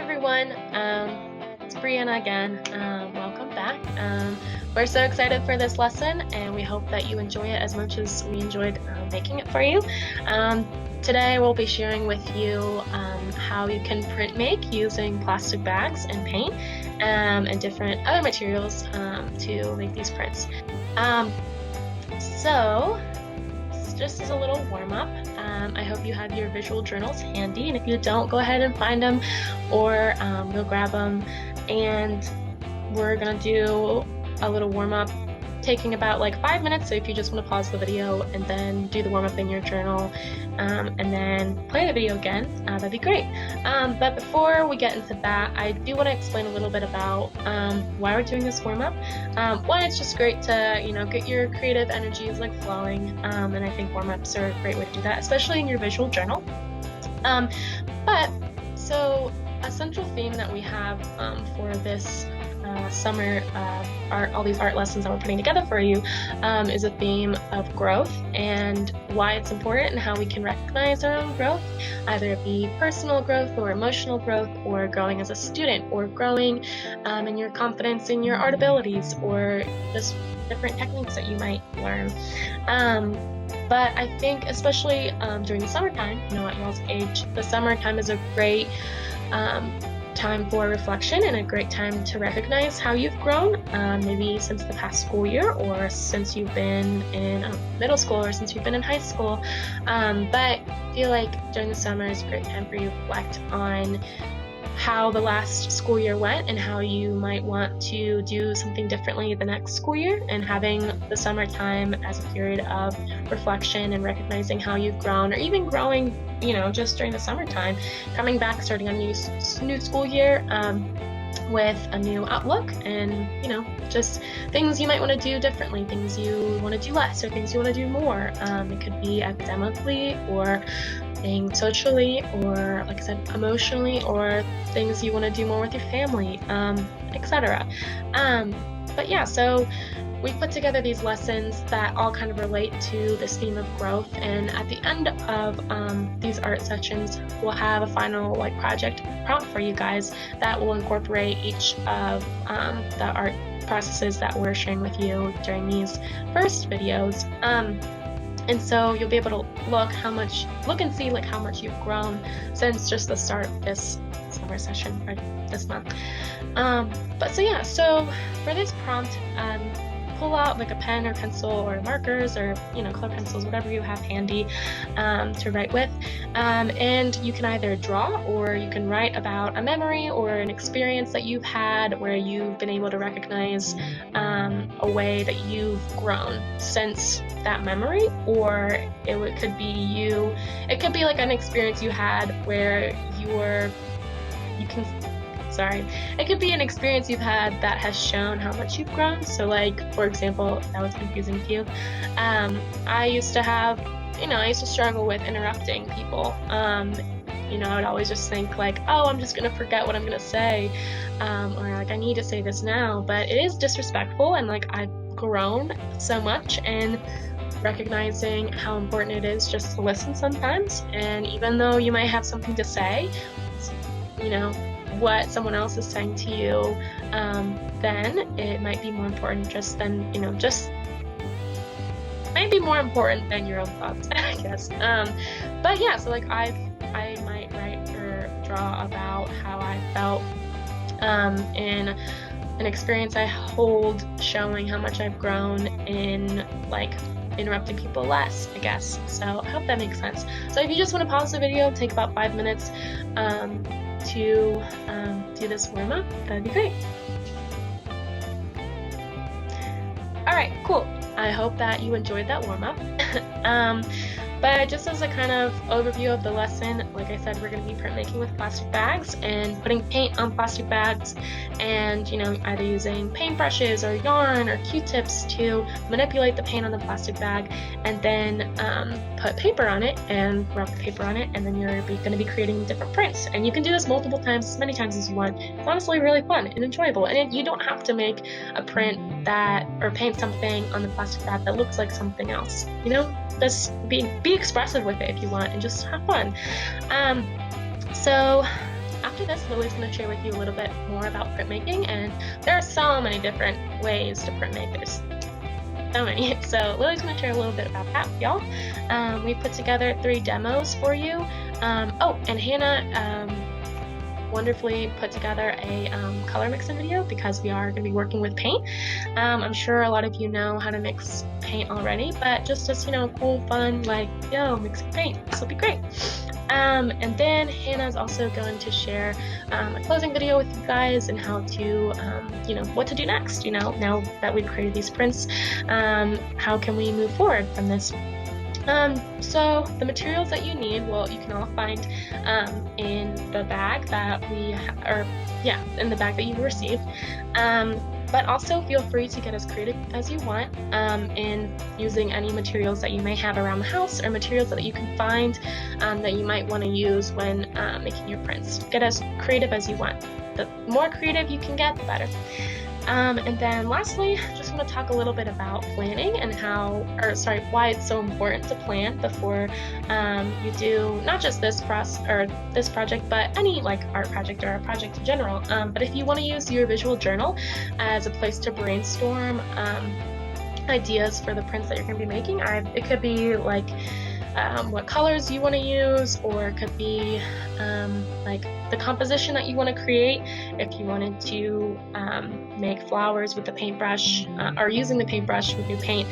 everyone. It's Brianna again. Welcome back. We're so excited for this lesson, and we hope that you enjoy it as much as we enjoyed making it for you. Today we'll be sharing with you how you can print make using plastic bags and paint and different other materials to make these prints. So just as a little warm-up, I hope you have your visual journals handy, and if you don't, go ahead and find them or go grab them, and we're gonna do a little warm-up taking about like 5 minutes. So if you just want to pause the video and then do the warm-up in your journal and then play the video again, that'd be great. But before we get into that, I do want to explain a little bit about why we're doing this warm-up. One, it's just great to get your creative energies like flowing, and I think warm-ups are a great way to do that, especially in your visual journal. But so a central theme that we have for this summer all these art lessons that we're putting together for you is a theme of growth and why it's important and how we can recognize our own growth, either it be personal growth or emotional growth, or growing as a student, or growing in your confidence in your art abilities, or just different techniques that you might learn. But I think especially during the summertime, at y'all's age, the summertime is a great time for reflection and a great time to recognize how you've grown, maybe since the past school year, or since you've been in middle school, or since you've been in high school. But I feel like during the summer is a great time for you to reflect on how the last school year went and how you might want to do something differently the next school year, and having the summertime as a period of reflection and recognizing how you've grown, or even growing just during the summertime, coming back, starting a new school year with a new outlook, and just things you might want to do differently, things you want to do less, or things you want to do more. It could be academically, or being socially, or like I said, emotionally, or things you want to do more with your family, etc. But yeah, so we put together these lessons that all kind of relate to this theme of growth, and at the end of these art sessions, we'll have a final project prompt for you guys that will incorporate each of the art processes that we're sharing with you during these first videos. And so you'll be able to look and see how much you've grown since just the start of this summer session, or this month. So for this prompt, pull out a pen or pencil or markers, or color pencils, whatever you have handy to write with, and you can either draw, or you can write about a memory or an experience that you've had where you've been able to recognize a way that you've grown since that memory. Or it could be an experience you had where it could be an experience you've had that has shown how much you've grown. So for example, that was confusing to you. I used to struggle with interrupting people. I would always just think oh, I'm just gonna forget what I'm gonna say, or I need to say this now, but it is disrespectful, and I've grown so much in recognizing how important it is just to listen sometimes. And even though you might have something to say, what someone else is saying to you, then it might be more important might be more important than your own thoughts, I guess. But yeah, so I might write or draw about how I felt in an experience I hold, showing how much I've grown in interrupting people less, I guess. So I hope that makes sense. So if you just want to pause the video, take about 5 minutes to do this warm-up, that'd be great. Alright, cool. I hope that you enjoyed that warm-up. But just as a kind of overview of the lesson, like I said, we're going to be printmaking with plastic bags and putting paint on plastic bags, and either using paintbrushes or yarn or Q-tips to manipulate the paint on the plastic bag, and then put paper on it and rub the paper on it, and then you're going to be creating different prints. And you can do this multiple times, as many times as you want. It's honestly really fun and enjoyable, and you don't have to make a print or paint something on the plastic bag that looks like something else. Just be expressive with it if you want, and just have fun. So after this, Lily's going to share with you a little bit more about printmaking, and there are so many different ways to printmake. There's so many. So Lily's going to share a little bit about that with y'all. We put together 3 demos for you. Oh, and Hannah wonderfully put together a color mixing video because we are going to be working with paint. I'm sure a lot of you know how to mix paint already, but just as, cool, fun, like, yo, mixing paint, this will be great. And then Hannah's also going to share a closing video with you guys and how to, what to do next, now that we've created these prints, how can we move forward from this? So the materials that you need, well, you can all find in the bag that in the bag that you received. But also feel free to get as creative as you want in using any materials that you may have around the house or materials that you can find that you might want to use when making your prints. Get as creative as you want. The more creative you can get, the better. And then lastly, just want to talk a little bit about planning and why it's so important to plan before you do not just this project, but any art project or a project in general. But if you want to use your visual journal as a place to brainstorm ideas for the prints that you're going to be making, it could be what colors you want to use, or it could be the composition that you want to create. If you wanted to make flowers with the paintbrush or using the paintbrush with your paint,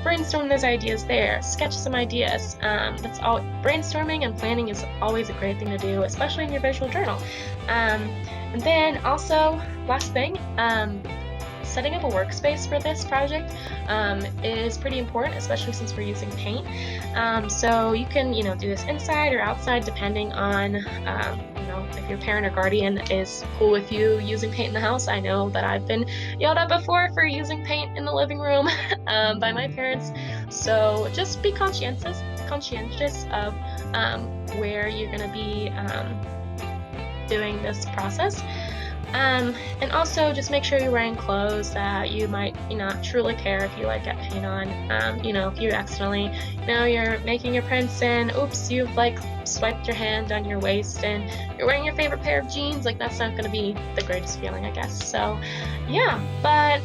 brainstorm those ideas there, sketch some ideas. That's all. Brainstorming and planning is always a great thing to do, especially in your visual journal. And then also, last thing, setting up a workspace for this project is pretty important, especially since we're using paint. So you can, do this inside or outside, depending on, if your parent or guardian is cool with you using paint in the house. I know that I've been yelled at before for using paint in the living room by my parents. So just be conscientious of where you're going to be doing this process. And also just make sure you're wearing clothes that you might not truly care if you get paint on. If you accidentally, you're making your prints and oops, you've swiped your hand on your waist and you're wearing your favorite pair of jeans, that's not going to be the greatest feeling, I guess. So yeah, but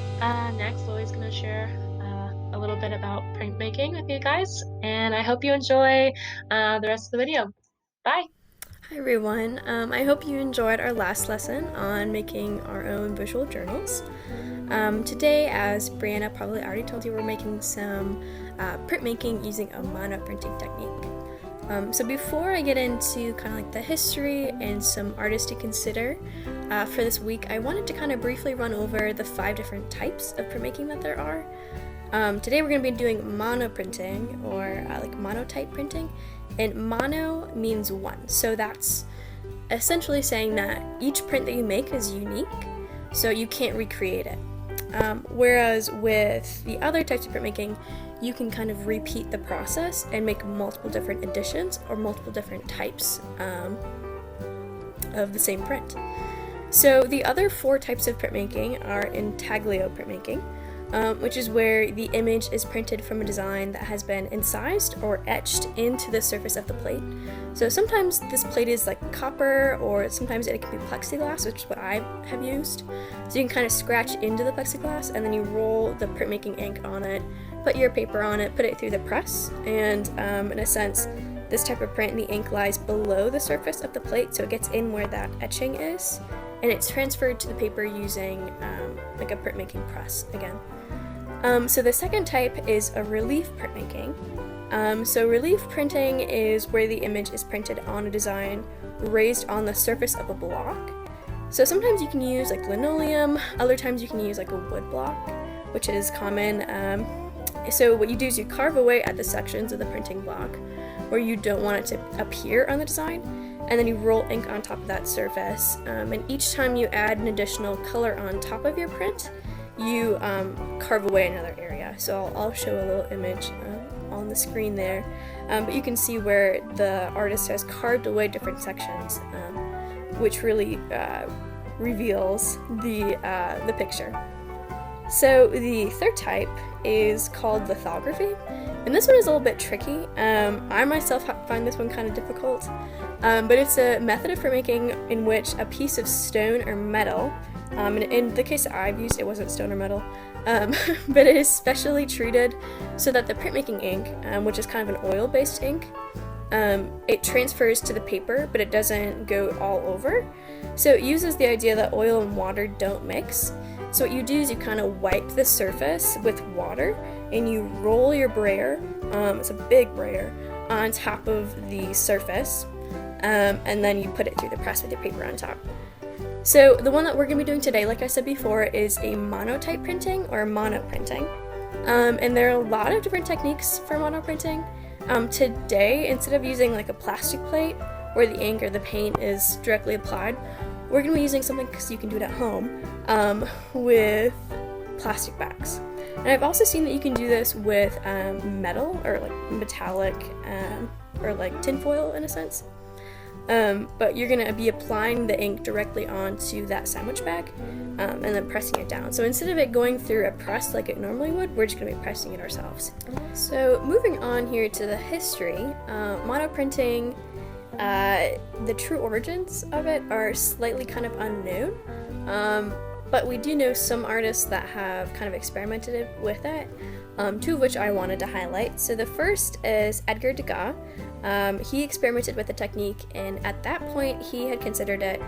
next Lily's going to share a little bit about printmaking with you guys, and I hope you enjoy the rest of the video. Bye! Hi everyone, I hope you enjoyed our last lesson on making our own visual journals. Today, as Brianna probably already told you, we're making some printmaking using a mono printing technique. So before I get into the history and some artists to consider for this week, I wanted to briefly run over the 5 different types of printmaking that there are. Today we're going to be doing mono printing, or monotype printing. And mono means one, so that's essentially saying that each print that you make is unique, so you can't recreate it. Whereas with the other types of printmaking, you can repeat the process and make multiple different editions or multiple different types of the same print. So the other 4 types of printmaking are intaglio printmaking, which is where the image is printed from a design that has been incised or etched into the surface of the plate. So sometimes this plate is copper, or sometimes it can be plexiglass, which is what I have used. So you can scratch into the plexiglass and then you roll the printmaking ink on it, put your paper on it, put it through the press, and in a sense, this type of print, the ink lies below the surface of the plate, so it gets in where that etching is, and it's transferred to the paper using a printmaking press again. So the second type is a relief printmaking. So relief printing is where the image is printed on a design raised on the surface of a block. So sometimes you can use linoleum, other times you can use a wood block, which is common. So what you do is you carve away at the sections of the printing block where you don't want it to appear on the design, and then you roll ink on top of that surface. And each time you add an additional color on top of your print, you carve away another area. So I'll show a little image on the screen there, but you can see where the artist has carved away different sections, which really reveals the picture. So the third type is called lithography, And this one is a little bit tricky. I myself find this one kind of difficult, but it's a method of printmaking in which a piece of stone or metal, and in the case that I've used, it wasn't stone or metal, but it is specially treated so that the printmaking ink, which is kind of an oil-based ink, it transfers to the paper, but it doesn't go all over. So it uses the idea that oil and water don't mix. So what you do is you kind of wipe the surface with water and you roll your brayer, it's a big brayer, on top of the surface, and then you put it through the press with your paper on top. So the one that we're going to be doing today, like I said before, is a monotype printing or monoprinting. And there are a lot of different techniques for monoprinting. Today, instead of using like a plastic plate where the ink or the paint is directly applied, we're going to be using something, because you can do it at home, with plastic bags. And I've also seen that you can do this with metal or like metallic or like tinfoil in a sense. But you're going to be applying the ink directly onto that sandwich bag and then pressing it down. So instead of it going through a press like it normally would, we're just going to be pressing it ourselves. So moving on here to the history, monoprinting, the true origins of it are slightly kind of unknown, but we do know some artists that have kind of experimented with it, two of which I wanted to highlight. So the first is Edgar Degas. He experimented with the technique, and at that point he had considered it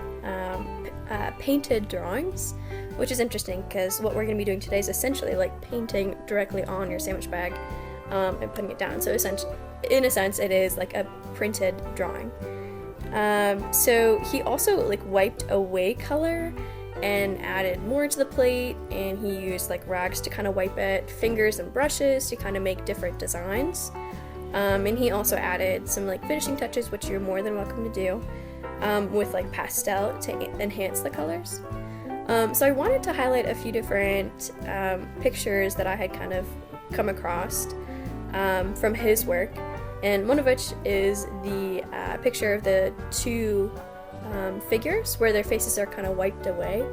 painted drawings, which is interesting because what we're going to be doing today is essentially like painting directly on your sandwich bag and putting it down. So essentially, in a sense, it is like a printed drawing. So he also like wiped away color and added more to the plate, and he used like rags to kind of wipe it, fingers and brushes to kind of make different designs. And he also added some like finishing touches, which you're more than welcome to do, with like pastel to enhance the colors. So I wanted to highlight a few different pictures that I had kind of come across from his work, and one of which is the picture of the two figures where their faces are kind of wiped away.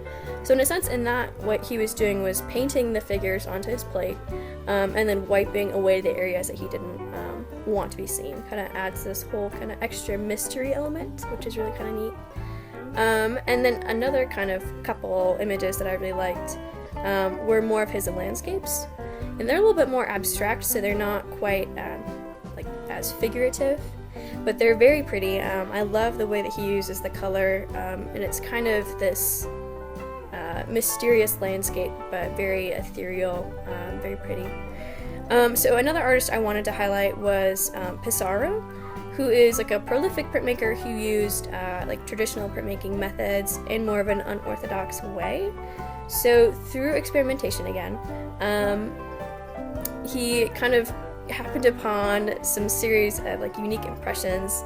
So in a sense, in that, what he was doing was painting the figures onto his plate and then wiping away the areas that he didn't want to be seen. Kind of adds this whole kind of extra mystery element, which is really kind of neat. And then another kind of couple images that I really liked were more of his landscapes, and they're a little bit more abstract, so they're not quite like as figurative, but they're very pretty. I love the way that he uses the color, and it's kind of this mysterious landscape, but very ethereal, very pretty. So another artist I wanted to highlight was Pissarro, who is like a prolific printmaker who used like traditional printmaking methods in more of an unorthodox way. So through experimentation again, he kind of happened upon some series of like unique impressions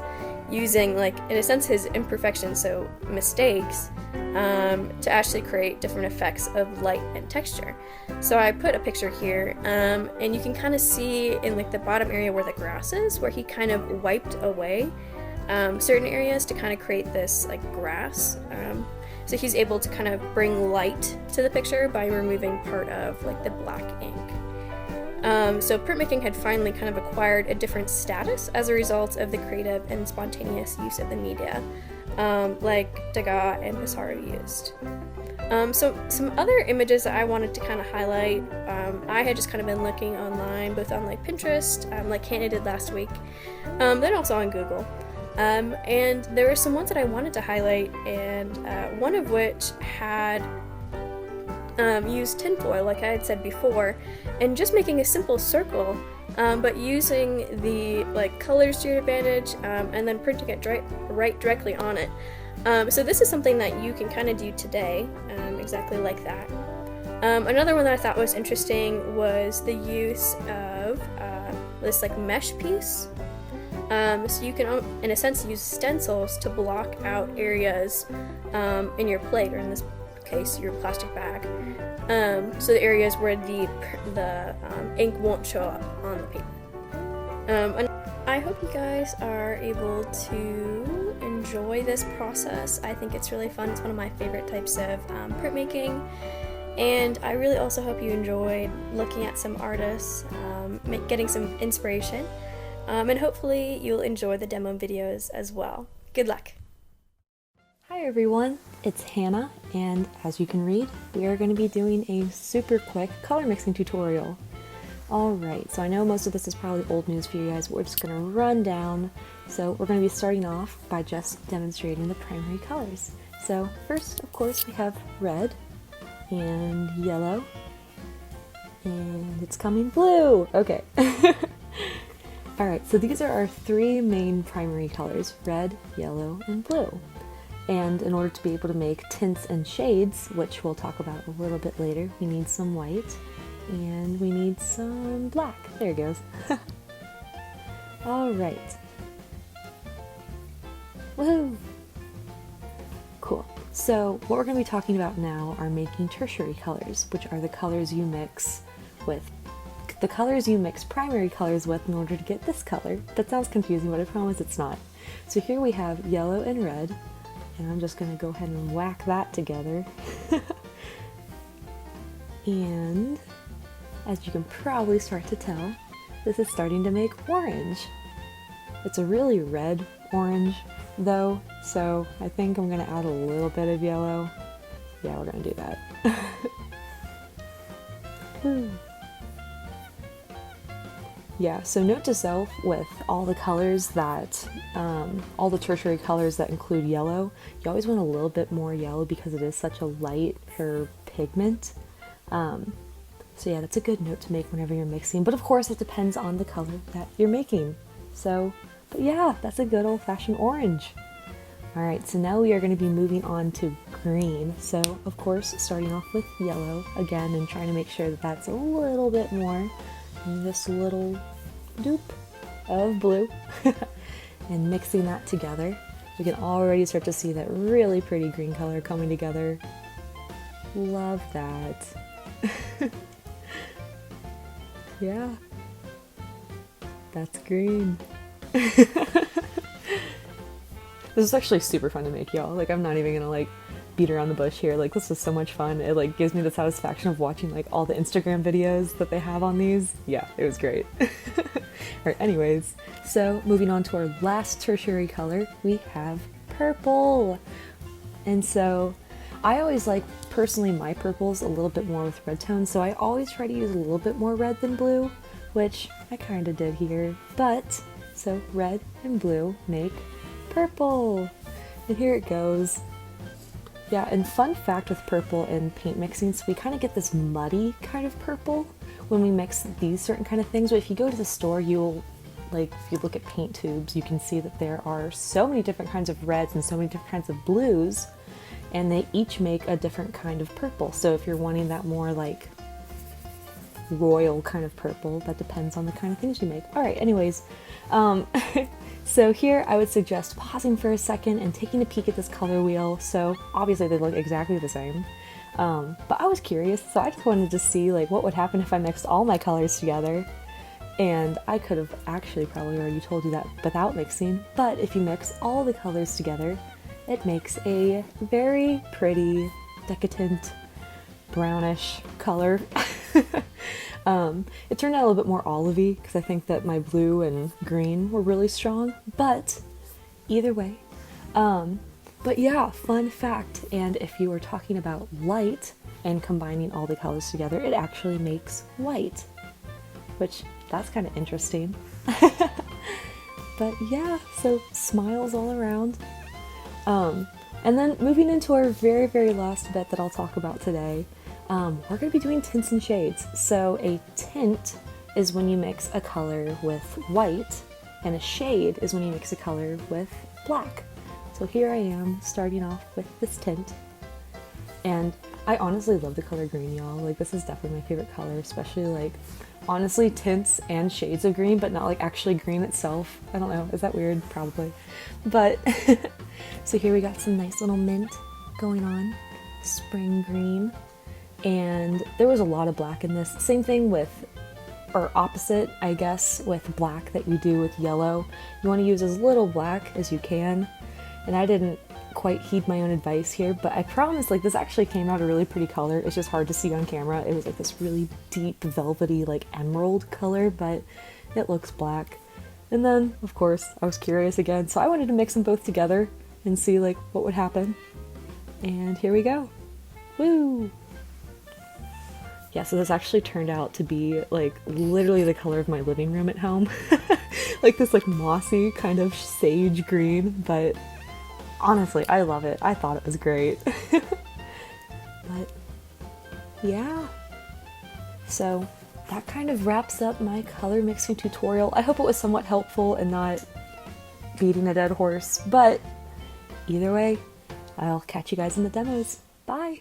using, like, in a sense, his imperfections, so mistakes, to actually create different effects of light and texture. So I put a picture here, and you can kind of see in like the bottom area where the grass is, where he kind of wiped away certain areas to kind of create this like grass. So he's able to kind of bring light to the picture by removing part of like the black ink. So printmaking had finally kind of acquired a different status as a result of the creative and spontaneous use of the media, like Degas and Pissarro used. So some other images that I wanted to kind of highlight, I had just kind of been looking online, both on like Pinterest, like Hannah did last week, then also on Google. And there were some ones that I wanted to highlight, and one of which had used tinfoil, like I had said before, and just making a simple circle, but using the like colors to your advantage, and then printing it right directly on it. So this is something that you can kind of do today, exactly like that. Another one that I thought was interesting was the use of this like mesh piece. So you can, in a sense, use stencils to block out areas in your plate, or in this case, your plastic bag. So the areas where the ink won't show up on the paper. And I hope you guys are able to enjoy this process. I think it's really fun. It's one of my favorite types of printmaking. And I really also hope you enjoyed looking at some artists, getting some inspiration, and hopefully you'll enjoy the demo videos as well. Good luck! Hi everyone, it's Hannah, and as you can read, we are going to be doing a super quick color mixing tutorial. Alright, so I know most of this is probably old news for you guys, but we're just going to run down. So we're going to be starting off by just demonstrating the primary colors. So first, of course, we have red, and yellow, and it's coming blue! Okay. Alright, so these are our three main primary colors, red, yellow, and blue. And in order to be able to make tints and shades, which we'll talk about a little bit later, we need some white, and we need some black. There it goes. Alright. Woohoo! Cool. So what we're going to be talking about now are making tertiary colors, which are the colors you mix with primary colors with in order to get this color. That sounds confusing, but I promise it's not. So here we have yellow and red, and I'm just going to go ahead and whack that together. And as you can probably start to tell, this is starting to make orange. It's a really red orange though, so I think I'm going to add a little bit of yellow. Yeah, we're going to do that. Yeah, so note to self, with all the colors that, all the tertiary colors that include yellow, you always want a little bit more yellow because it is such a lighter pigment. So yeah, that's a good note to make whenever you're mixing, but of course it depends on the color that you're making. So, but yeah, that's a good old-fashioned orange. Alright, so now we are going to be moving on to green. So, of course, starting off with yellow again and trying to make sure that that's a little bit more than this little doop of blue. And mixing that together, we can already start to see that really pretty green color coming together. Love that. Yeah, that's green. This is actually super fun to make, y'all. Like, I'm not even gonna like beat around the bush here. Like, this is so much fun. It like gives me the satisfaction of watching like all the Instagram videos that they have on these. Yeah, it was great. Alright, anyways, so moving on to our last tertiary color, we have purple. And so I always like, personally, my purples a little bit more with red tones, so I always try to use a little bit more red than blue, which I kind of did here. But, so red and blue make purple. And here it goes. Yeah, and fun fact with purple and paint mixing, so we kind of get this muddy kind of purple when we mix these certain kind of things. But if you go to the store, you'll, like, if you look at paint tubes, you can see that there are so many different kinds of reds and so many different kinds of blues, and they each make a different kind of purple. So if you're wanting that more like royal kind of purple, that depends on the kind of things you make. Alright, anyways, so here I would suggest pausing for a second and taking a peek at this color wheel. So obviously they look exactly the same, but I was curious, so I just wanted to see like what would happen if I mixed all my colors together. And I could have actually probably already told you that without mixing, but if you mix all the colors together, it makes a very pretty, decadent, brownish color. It turned out a little bit more olivey because I think that my blue and green were really strong, but either way. But yeah, fun fact, and if you were talking about light and combining all the colors together, it actually makes white, which that's kind of interesting. But yeah, so smiles all around. And then moving into our very, very last bit that I'll talk about today, we're going to be doing tints and shades. So a tint is when you mix a color with white, and a shade is when you mix a color with black. So here I am starting off with this tint, and I honestly love the color green, y'all. Like, this is definitely my favorite color, especially like honestly tints and shades of green, but not like actually green itself. I don't know, is that weird? Probably. But so here we got some nice little mint going on, spring green, and there was a lot of black in this. Same thing with, or opposite, I guess, with black that you do with yellow. You want to use as little black as you can, and I didn't quite heed my own advice here, but I promise, like, this actually came out a really pretty color. It's just hard to see on camera. It was like this really deep, velvety, like emerald color, but it looks black. And then, of course, I was curious again, so I wanted to mix them both together and see, like, what would happen. And here we go. Woo! Yeah, so this actually turned out to be, like, literally the color of my living room at home. Like this, like, mossy kind of sage green, but honestly, I love it. I thought it was great. But, yeah. So, that kind of wraps up my color mixing tutorial. I hope it was somewhat helpful and not beating a dead horse, but either way, I'll catch you guys in the demos. Bye!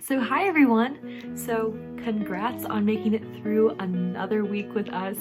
So hi everyone! So congrats on making it through another week with us.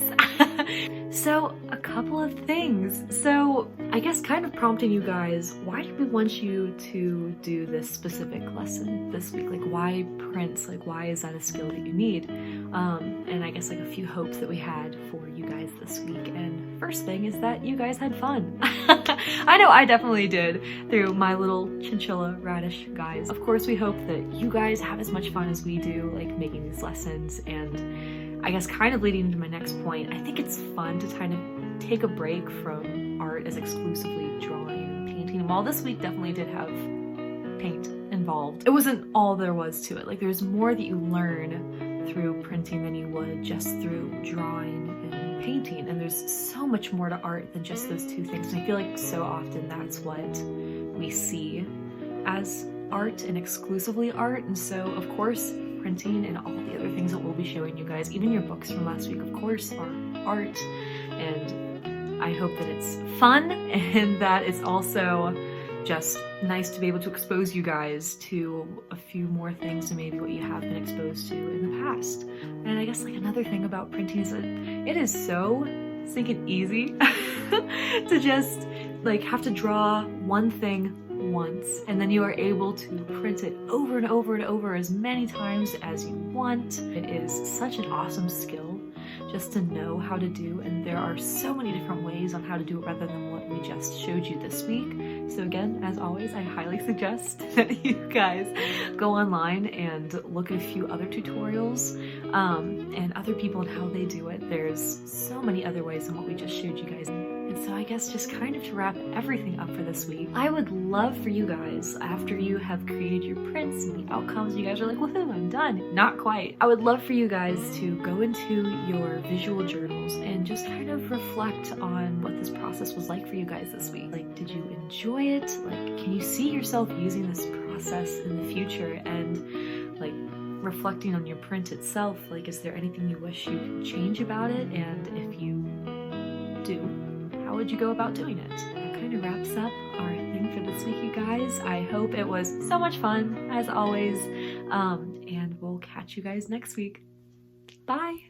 So a couple of things. So I guess kind of prompting you guys, why did we want you to do this specific lesson this week? Like why prints? Like why is that a skill that you need? And I guess like a few hopes that we had for you guys this week. And first thing is that you guys had fun. I know I definitely did through my little chinchilla radish guys. Of course we hope that you guys have as much fun as we do, like making these lessons. And I guess kind of leading into my next point, I think it's fun to kind of take a break from art as exclusively drawing and painting. While this week definitely did have paint involved, it wasn't all there was to it. Like there's more that you learn through printing than you would just through drawing and painting, and there's so much more to art than just those two things. And I feel like so often that's what we see as art and exclusively art. And so of course printing and all the other things that we'll be showing you guys, even your books from last week, of course, are art. And I hope that it's fun and that it's also just nice to be able to expose you guys to a few more things than maybe what you have been exposed to in the past. And I guess like another thing about printing is that it is so stinking easy to just like have to draw one thing once, and then you are able to print it over and over and over as many times as you want. It is such an awesome skill just to know how to do, and there are so many different ways on how to do it rather than what we just showed you this week. So again, as always, I highly suggest that you guys go online and look at a few other tutorials and other people and how they do it. There's so many other ways than what we just showed you guys. And so I guess just kind of to wrap everything up for this week, I would love for you guys, after you have created your prints and the outcomes, you guys are like, woohoo, I'm done. Not quite. I would love for you guys to go into your visual journals and just kind of reflect on what this process was like for you guys this week. Like, did you enjoy it? Like, can you see yourself using this process in the future? And like, reflecting on your print itself, like, is there anything you wish you could change about it? And if you do, how would you go about doing it? That kind of wraps up our thing for this week, you guys. I hope it was so much fun, as always, and we'll catch you guys next week. Bye!